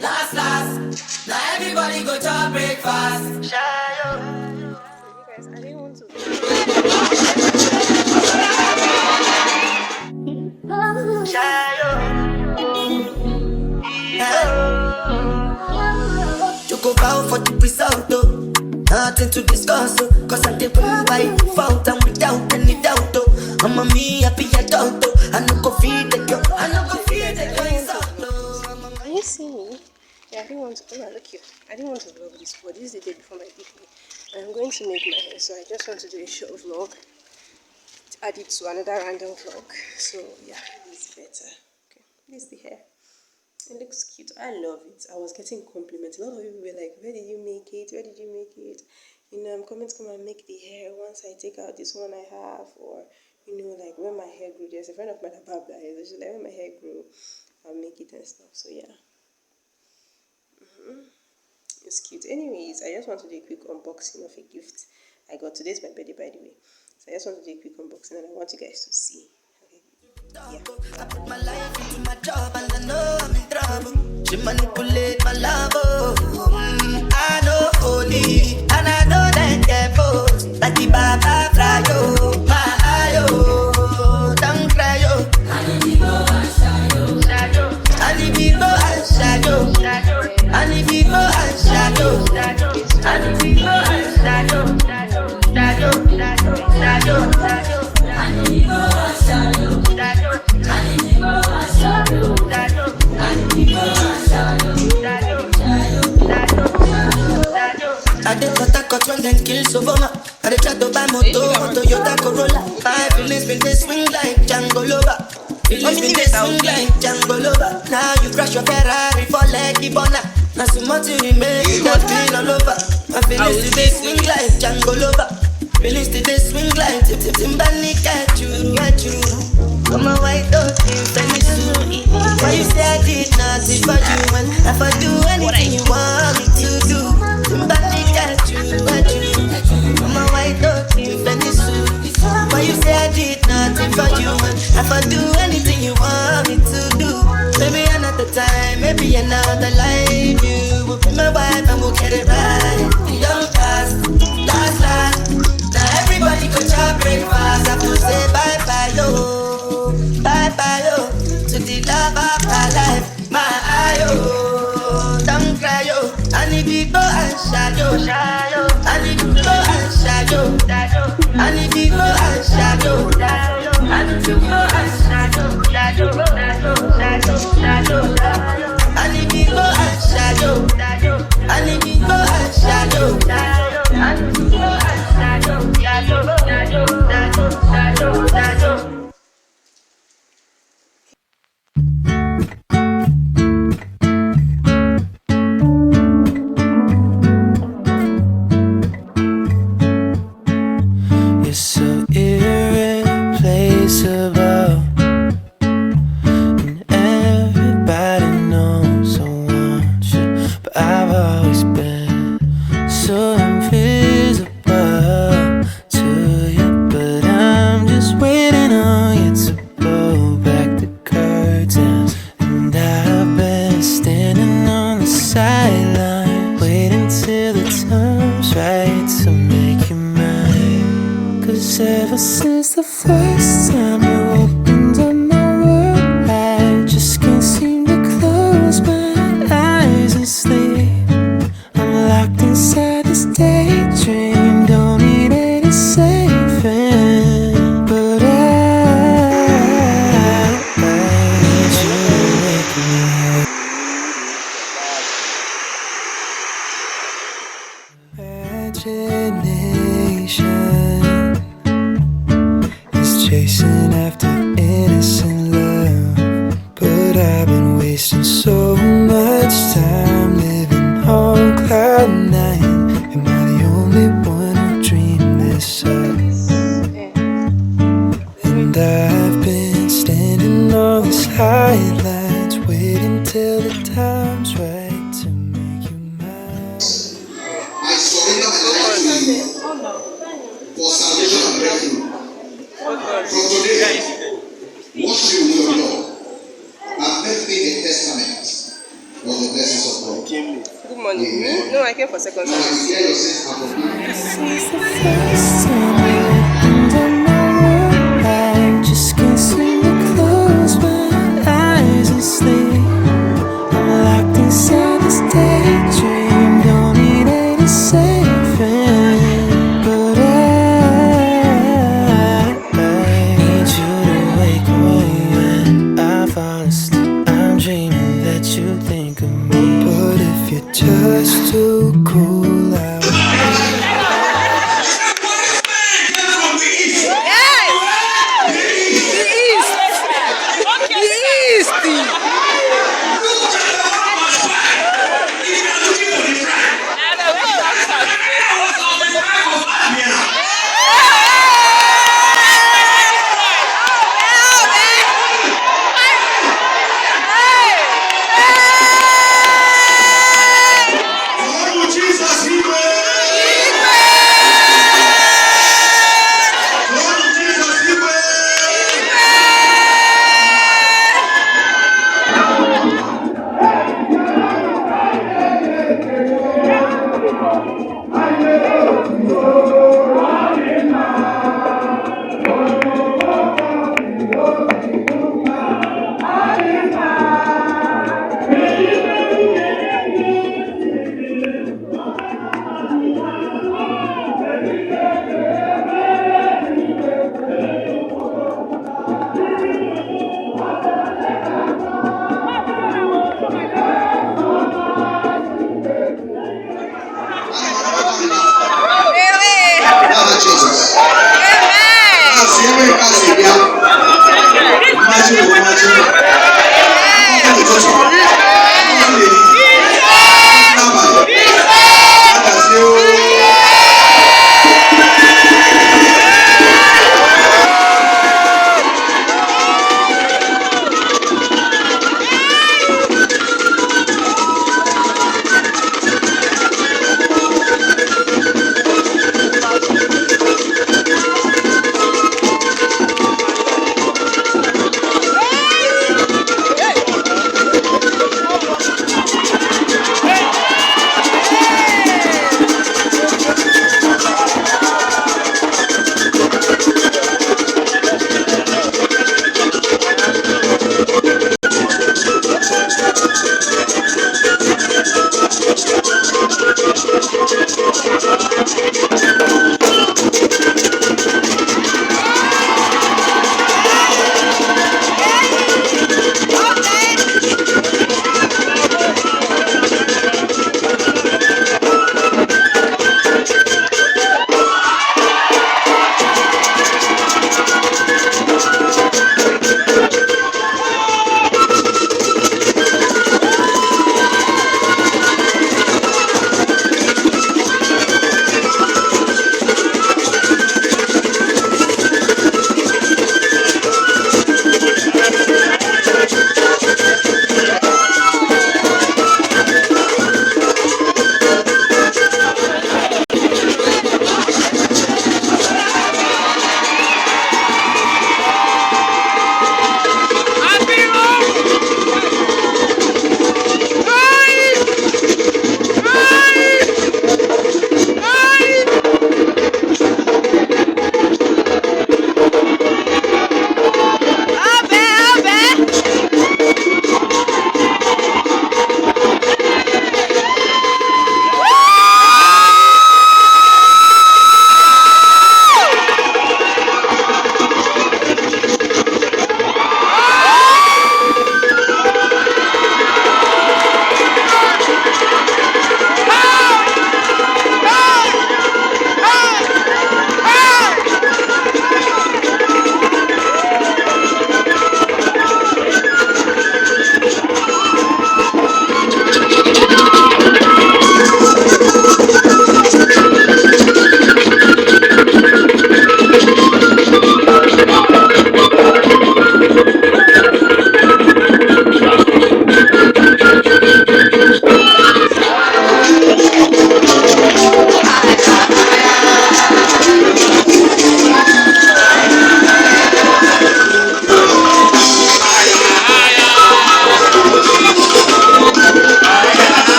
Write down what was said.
Last, last. Now everybody go to breakfast. Shayo. Guys, I didn't want to. Shayo. You go bow for the result, though. Nothing to discuss, oh. Cause I did by default and without any doubt, oh. I'm a me happy adult, oh. I no go feed the girl, I no go feed the girl insult, oh. Can you see me? Yeah, I didn't want to. Oh, look here. I didn't want to vlog this, but this is the day before my birthday. And I'm going to make my hair, so I just want to do a short vlog. Add it to another random vlog. So yeah, it's better. Okay, this is the hair. It looks cute. I love it. I was getting compliments. A lot of people were like, where did you make it? Where did you make it? You know, I'm coming to come and make the hair once I take out this one I have. Or, you know, like when my hair grew. There's a friend of mine about that. She's like, when my hair grew, I'll make it and stuff. So yeah. It's cute. Anyways, I just want to do a quick unboxing of a gift I got. Today's my birthday, by the way. So I just want to do a quick unboxing and I want you guys to see. Yeah. I put my life into my job and I know I'm in trouble. She manipulate my love, I know holy and I know that careful. Like the Baba fly, my ayo, don't cry, yo. I need to go and shadow. I need to go and shadow. I need to go and shadow. I need to go and shadow. I need to go and shadow. I did what I got when them kills over my. I did try to buy moto, Toyota Corolla. My feelings been they swing like Django Lover. Feelings been they swing like Django Lover. Now you crash your Ferrari for Leggy Bona. Now so much you remain, that's been all over. My feelings today swing like Django Lover. Feelings today swing like Timbani at you. Come on, white dog, very soon. Why you say I did nothing for you? And if I do anything you want me to do, Timbani at you. Come on, white dog, very soon. Why you say I did nothing for you? And if I do anything you want me to do, maybe another time, maybe another life. You will be my wife and we'll get it right. Young past, last. Now everybody go to breakfast. I have to say bye-bye, yo. Bye-bye, yo. To the love of my life. My ayo. Don't cry, yo. I need to go and shadow. I need to go and shadow. I need to go and shadow. I need to go and shadow. I need to go and shadow. I need to go and shadow. I need to go and shadow. You're so irreplaceable, and everybody knows I want you, but I've always been so invisible to you. But I'm just waiting on you to blow back the curtains, and I've been standing on the sideline, waiting till the time's right to make you mine. 'Cause ever since the first time you opened up my world, I just can't seem to close my eyes and sleep. I'm locked inside this daydream, don't need any saving. But I need you to make me imagination is chasing after innocent love, but I've been wasting so much time living on cloud nine. Am I the only one who dreamed this up? And I've been standing on these highlights, waiting till the time's right to make you mine. I surrender my life to you for salvation and breakthrough. From today, wash me with your blood and make me a testament of the blessings of came late. Good morning. Me? No, I came for second service. This is the first time and I know I just can't seem to close my eyes and sleep. I'm locked inside this daydream, don't need any saving. But I need you to wake me when I fall asleep. I'm dreaming that you think of me. But if you're just too cool